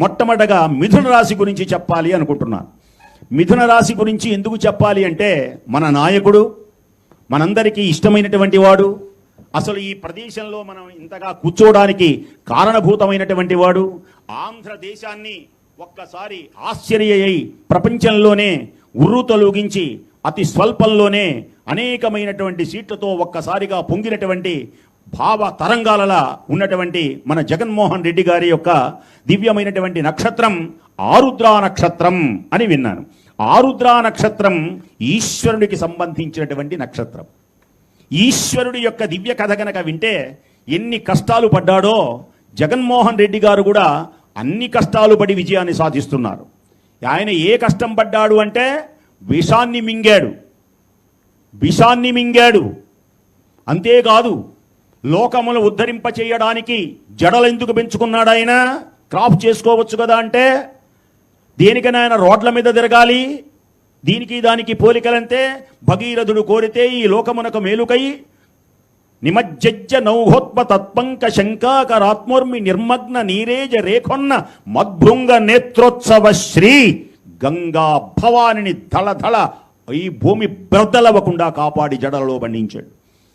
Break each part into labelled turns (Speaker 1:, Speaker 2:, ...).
Speaker 1: మొట్టమొదటగా మిథున రాశి గురించి చెప్పాలి అనుకుంటున్నాను. మిథున రాశి గురించి ఎందుకు చెప్పాలి అంటే, మన నాయకుడు, మనందరికీ ఇష్టమైనటువంటి వాడు, అసలు ఈ ప్రదేశంలో మనం ఇంతగా కూర్చోవడానికి కారణభూతమైనటువంటి వాడు, ఆంధ్రదేశాన్ని ఒక్కసారి ఆశ్చర్యయ్యి ప్రపంచంలోనే ఉర్రు తొలగించి అతి స్వల్పంలోనే అనేకమైనటువంటి సీట్లతో ఒక్కసారిగా పొంగినటువంటి భావ తరంగాలలా ఉన్నటువంటి మన జగన్మోహన్ రెడ్డి గారి యొక్క దివ్యమైనటువంటి నక్షత్రం ఆరుద్రా నక్షత్రం అని విన్నాను. ఆరుద్రా నక్షత్రం ఈశ్వరుడికి సంబంధించినటువంటి నక్షత్రం. ఈశ్వరుడి యొక్క దివ్య కథ కనుక వింటే ఎన్ని కష్టాలు పడ్డాడో జగన్మోహన్ రెడ్డి గారు కూడా అన్ని కష్టాలు పడి విజయాన్ని సాధిస్తున్నారు. ఆయన ఏ కష్టం పడ్డాడు అంటే విషాన్ని మింగాడు. అంతేకాదు, లోకమును ఉద్ధరింప చేయడానికి జడలు ఎందుకు పెంచుకున్నాడు ఆయన? క్రాప్ చేసుకోవచ్చు కదా అంటే దేనికైనా ఆయన రోడ్ల మీద తిరగాలి. దీనికి దానికి పోలికలంతే. భగీరథుడు కోరితే ఈ లోకమునకు మేలుకై నిమజ్జజ్జ నౌహోత్మ తత్పంక శంకాకరాత్మోర్మి నిర్మగ్న నీరేజ రేఖొన్న మద్భృంగ నేత్రోత్సవ శ్రీ గంగా భవానిని ధళధళ ఈ భూమి బ్రద్దలవ్వకుండా కాపాడి జడలలో బంధించాడు.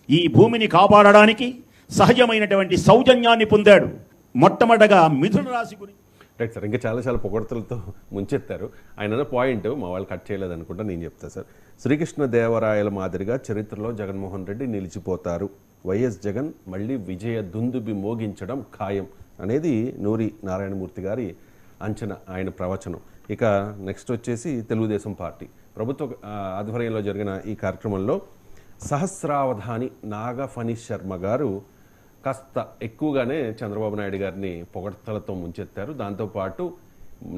Speaker 1: ఈ భూమిని కాపాడడానికి సహజమైనటువంటి సౌజన్యాన్ని పొందాడు. మొట్టమొదటగా మిథున రాశి గురించి
Speaker 2: రైట్ సార్. ఇంకా చాలా పొగడ్తలతో ముంచెత్తారు. ఆయన పాయింట్ మా వాళ్ళు కట్ చేయలేదు అనుకుంటా, నేను చెప్తాను సార్. శ్రీకృష్ణదేవరాయల మాదిరిగా చరిత్రలో జగన్మోహన్ రెడ్డి నిలిచిపోతారు. వైఎస్ జగన్ మళ్ళీ విజయ దుందుబి మోగించడం ఖాయం అనేది నూరి నారాయణమూర్తి గారి అంచనా, ఆయన ప్రవచనం. ఇక నెక్స్ట్ వచ్చేసి తెలుగుదేశం పార్టీ ప్రభుత్వ ఆధ్వర్యంలో జరిగిన ఈ కార్యక్రమంలో సహస్రావధాని నాగఫణి శర్మ గారు కాస్త ఎక్కువగానే చంద్రబాబు నాయుడు గారిని పొగడ్తలతో ముంచెత్తారు. దాంతోపాటు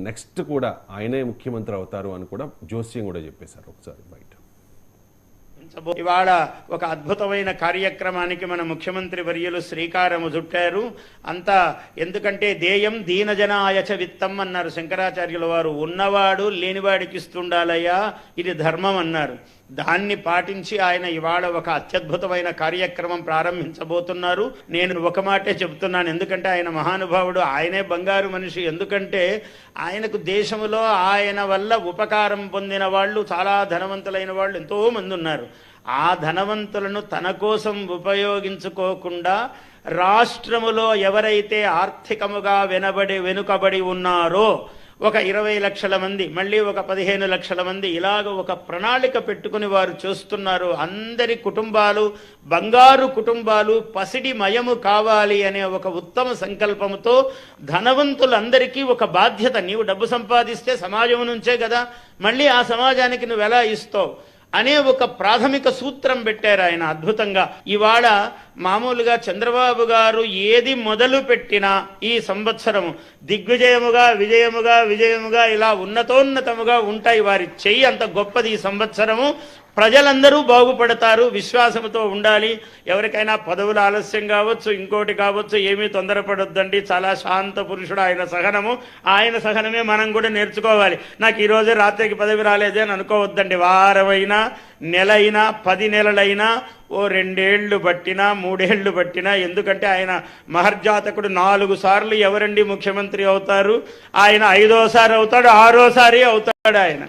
Speaker 2: నెక్స్ట్ కూడా ఆయనే ముఖ్యమంత్రి అవుతారు అని కూడా జోస్యం కూడా చెప్పేశారు. ఒకసారి బయట
Speaker 3: ఇవాళ ఒక అద్భుతమైన కార్యక్రమానికి మన ముఖ్యమంత్రి వర్యులు శ్రీకారము చుట్టారు. అంతా ఎందుకంటే దేయం దీనజనాయచ విత్తం అన్నారు శంకరాచార్యుల వారు. ఉన్నవాడు లేనివాడికి ఇస్తుండాలయ్యా, ఇది ధర్మం అన్నారు. దాన్ని పాటించి ఆయన ఇవాళ ఒక అత్యద్భుతమైన కార్యక్రమం ప్రారంభించబోతున్నారు. నేను ఒక మాటే చెబుతున్నాను, ఎందుకంటే ఆయన మహానుభావుడు, ఆయనే బంగారు మనిషి. ఎందుకంటే ఆయనకు దేశంలో ఆయన వల్ల ఉపకారం పొందిన వాళ్ళు, చాలా ధనవంతులైన వాళ్ళు ఎంతో మంది ఉన్నారు. ఆ ధనవంతులను తన కోసం ఉపయోగించుకోకుండా రాష్ట్రములో ఎవరైతే ఆర్థికముగా వెనుకబడి ఉన్నారో ఒక 20 లక్షల మంది, మళ్ళీ ఒక 15 లక్షల మంది, ఇలాగ ఒక ప్రణాళిక పెట్టుకుని వారు చూస్తున్నారు. అందరి కుటుంబాలు బంగారు కుటుంబాలు పసిడి మయము కావాలి అనే ఒక ఉత్తమ సంకల్పంతో ధనవంతులందరికీ ఒక బాధ్యత. నీవు డబ్బు సంపాదిస్తే సమాజం నుంచే కదా, మళ్ళీ ఆ సమాజానికి నువ్వు ఎలా ఇస్తావు అనే ఒక ప్రాథమిక సూత్రం పెట్టారు ఆయన అద్భుతంగా. ఇవాళ మామూలుగా చంద్రబాబు గారు ఏది మొదలు పెట్టినా ఈ సంవత్సరము విజయముగా ఇలా ఉన్నతోన్నతముగా ఉంటాయి. వారి చెయ్యి అంత గొప్పది. ఈ సంవత్సరము ప్రజలందరూ బాగుపడతారు, విశ్వాసంతో ఉండాలి. ఎవరికైనా పదవులు ఆలస్యం కావచ్చు, ఇంకోటి కావచ్చు, ఏమీ తొందరపడొద్దండి. చాలా శాంత పురుషుడు ఆయన సహనమే మనం కూడా నేర్చుకోవాలి. నాకు ఈరోజే రాత్రికి పదవి రాలేదే అని అనుకోవద్దండి. వారమైనా, నెలైనా, 10 నెలలైనా, ఓ 2 ఏళ్ళు పట్టినా, 3 ఏళ్ళు పట్టినా, ఎందుకంటే ఆయన మహర్జాతకుడు. 4 సార్లు ఎవరండి ముఖ్యమంత్రి అవుతారు? ఆయన 5వసారి అవుతాడు, 6వసారి అవుతాడు ఆయన.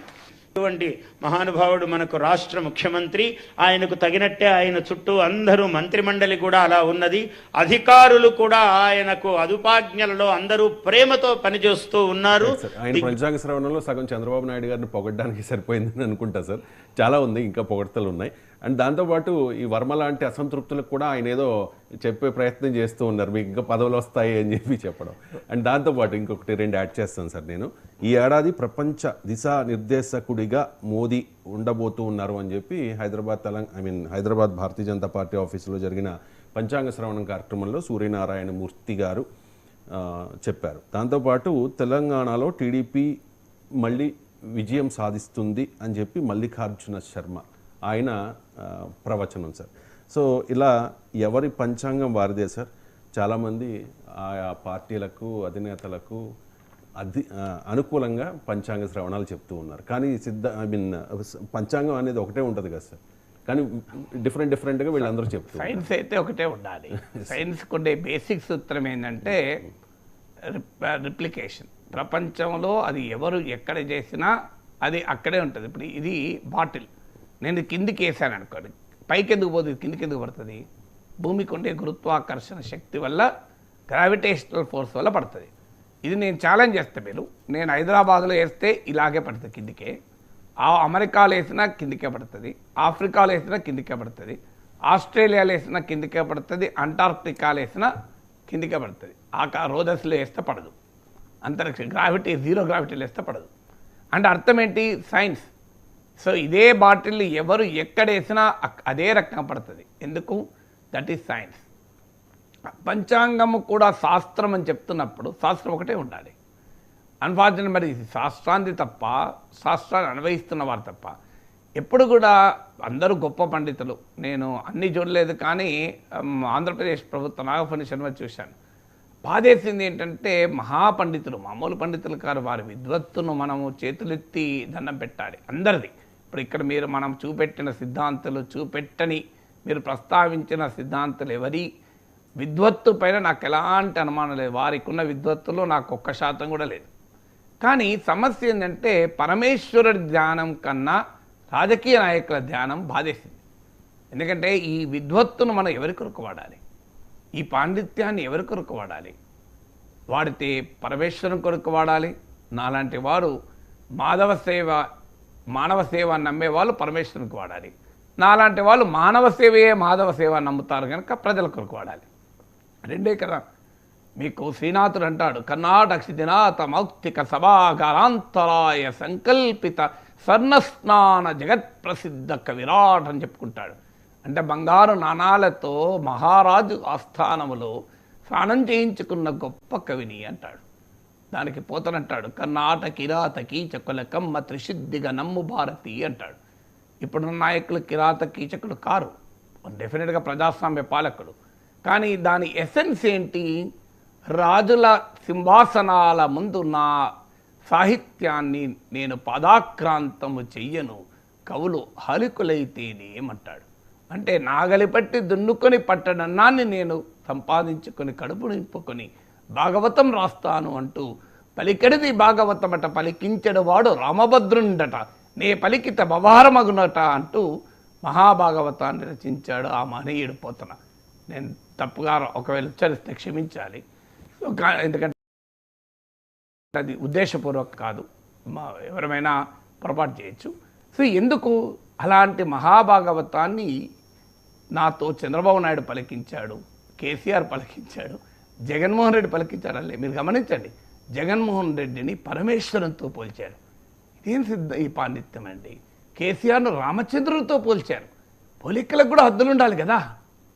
Speaker 3: ఇటువంటి మహానుభావుడు మనకు రాష్ట్ర ముఖ్యమంత్రి. ఆయనకు తగినట్టే ఆయన చుట్టూ అందరూ మంత్రిమండలి కూడా అలా ఉన్నది. అధికారులు కూడా ఆయనకు అదుపాజ్ఞలలో అందరూ ప్రేమతో పనిచేస్తూ ఉన్నారు.
Speaker 2: ఆయన పంచాంగ శ్రవణంలో సగం చంద్రబాబు నాయుడు గారిని పొగడ్డానికి సరిపోయిందని అనుకుంటా సార్. చాలా ఉంది, ఇంకా పొగడ్తలు ఉన్నాయి. అండ్ దాంతోపాటు ఈ వర్మ లాంటి అసంతృప్తులకు కూడా ఆయన ఏదో చెప్పే ప్రయత్నం చేస్తూ ఉన్నారు, మీకు ఇంకా పదవులు వస్తాయి అని చెప్పి చెప్పడం. అండ్ దాంతోపాటు ఇంకొకటి 2 యాడ్ చేస్తాను సార్ నేను. ఈ ఏడాది ప్రపంచ దిశా నిర్దేశకుడిగా మోదీ ఉండబోతూ ఉన్నారు అని చెప్పి హైదరాబాద్ భారతీయ జనతా పార్టీ ఆఫీసులో జరిగిన పంచాంగ శ్రవణం కార్యక్రమంలో సూర్యనారాయణ మూర్తి గారు చెప్పారు. దాంతోపాటు తెలంగాణలో టీడీపీ మళ్ళీ విజయం సాధిస్తుంది అని చెప్పి మల్లికార్జున శర్మ ఆయన ప్రవచనం సార్. సో ఇలా ఎవరి పంచాంగం వారిదే సార్. చాలామంది ఆయా పార్టీలకు అధినేతలకు అనుకూలంగా పంచాంగ శ్రవణాలు చెప్తూ ఉన్నారు. కానీ పంచాంగం అనేది ఒకటే ఉంటుంది కదా సార్, కానీ డిఫరెంట్గా వీళ్ళందరూ చెప్తారు.
Speaker 4: సైన్స్ అయితే ఒకటే ఉండాలి. సైన్స్కి ఉండే బేసిక్ సూత్రం ఏంటంటే రిప్లికేషన్. ప్రపంచంలో అది ఎవరు ఎక్కడ చేసినా అది అక్కడే ఉంటుంది. ఇప్పుడు ఇది బాటిల్, నేను కిందికి వేసాను అనుకోండి, పైకి ఎందుకు పోతుంది, కిందికి ఎందుకు పడుతుంది? భూమికి ఉండే గురుత్వాకర్షణ శక్తి వల్ల, గ్రావిటేషనల్ ఫోర్స్ వల్ల పడుతుంది. ఇది నేను ఛాలెంజ్ చేస్తే, మీరు నేను హైదరాబాద్లో వేస్తే ఇలాగే పడుతుంది కిందికే, అమెరికాలో వేసినా కిందికే పడుతుంది, ఆఫ్రికాలో వేసినా కిందికే పడుతుంది, ఆస్ట్రేలియాలో వేసినా కిందికే పడుతుంది, అంటార్క్టికాలో వేసినా కిందికే పడుతుంది. రోదస్లో వేస్తే పడదు, అంతరిక్ష గ్రావిటీ జీరో గ్రావిటీలో వేస్తే పడదు. అంటే అర్థం ఏంటి? సైన్స్. సో ఇదే బాటిల్ ఎవరు ఎక్కడ వేసినా అదే రకంగా పడుతుంది. ఎందుకు? That is science. పంచాంగము కూడా శాస్త్రం అని చెప్తున్నప్పుడు శాస్త్రం ఒకటే ఉండాలి. అన్ఫార్చునేట్ మరి శాస్త్రాన్ని తప్ప, శాస్త్రాన్ని అన్వయిస్తున్న వారు తప్ప ఎప్పుడు కూడా అందరూ గొప్ప పండితులు. నేను అన్ని చూడలేదు, కానీ ఆంధ్రప్రదేశ్ ప్రభుత్వ నాగఫణి శర్మ చూశాను. బాధేసింది ఏంటంటే మహాపండితులు, మామూలు పండితులు కాదు, వారి విద్వత్తును మనము చేతులెత్తి దండం పెట్టాలి అందరిది. ఇప్పుడు ఇక్కడ మనం చూపెట్టిన సిద్ధాంతాలు, చూపెట్టని మీరు ప్రస్తావించిన సిద్ధాంతాలు ఎవరి విద్వత్తు పైన నాకు ఎలాంటి అనుమానం లేదు. వారికి ఉన్న విద్వత్తులో నాకు 1% కూడా లేదు. కానీ సమస్య ఏంటంటే పరమేశ్వరుడి ధ్యానం కన్నా రాజకీయ నాయకుల ధ్యానం బాధేసింది. ఎందుకంటే ఈ విద్వత్తును మనం ఎవరి కొరకు వాడాలి? ఈ పాండిత్యాన్ని ఎవరి కొరకు వాడాలి? వాడితే పరమేశ్వరం కొరకు వాడాలి. నాలాంటి వారు మానవ సేవ నమ్మే వాళ్ళు పరమేశ్వరునికి వాడాలి. నాలాంటి వాళ్ళు మానవ సేవయే మాధవ సేవ నమ్ముతారు కనుక ప్రజల కొరకు వాడాలి. రెండే కదా. మీకు శ్రీనాథుడు అంటాడు, కర్ణాటక మౌక్తిక సభాగారాంతరాయ సంకల్పిత స్వర్ణస్నాన జగత్ ప్రసిద్ధ కవిరాట్ అని చెప్పుకుంటాడు. అంటే బంగారు నాణాలతో మహారాజు ఆస్థానములో స్నానం చేయించుకున్న గొప్ప కవిని అంటాడు. దానికి పోతనంటాడు, కర్ణాటకిరాత కీచకుల కమ్మ త్రిశుద్ధిగా నమ్ము భారతి అంటాడు. ఇప్పుడున్న నాయకులు కిరాత కీచకులు కారు, డెఫినెట్గా ప్రజాస్వామ్య పాలకులు. కానీ దాని ఎసెన్స్ ఏంటి? రాజుల సింహాసనాల ముందు నా సాహిత్యాన్ని నేను పాదాక్రాంతము చెయ్యను, కవులు హలికులైతేనేమంటాడు. అంటే నాగలి పట్టి దున్నుకొని పట్టడన్నాన్ని నేను సంపాదించుకొని కడుపు నింపుకొని భాగవతం రాస్తాను అంటూ పలికెడిది భాగవతమట పలికించడు వాడు రామభద్రుండట నే పలికిత బవారమగునట అంటూ మహాభాగవతాన్ని రచించాడు ఆ మహనీయుడు పోతన. నేను తప్పుగా ఒకవేళ ఉచ్చరిస్తే క్షమించాలి, ఎందుకంటే అది ఉద్దేశపూర్వక కాదు, ఎవరైనా పొరపాటు చేయొచ్చు. సో ఎందుకు అలాంటి మహాభాగవతాన్ని నాతో చంద్రబాబు నాయుడు పలికించాడు, కేసీఆర్ పలికించాడు, జగన్మోహన్ రెడ్డి పలికించాడు. అల్లే మీరు గమనించండి, జగన్మోహన్ రెడ్డిని పరమేశ్వరంతో పోల్చారు. ఇదేం ఈ పాండిత్యం అండి. కేసీఆర్ను రామచంద్రుడితో పోల్చారు. పోలికలకు కూడా హద్దులు ఉండాలి కదా.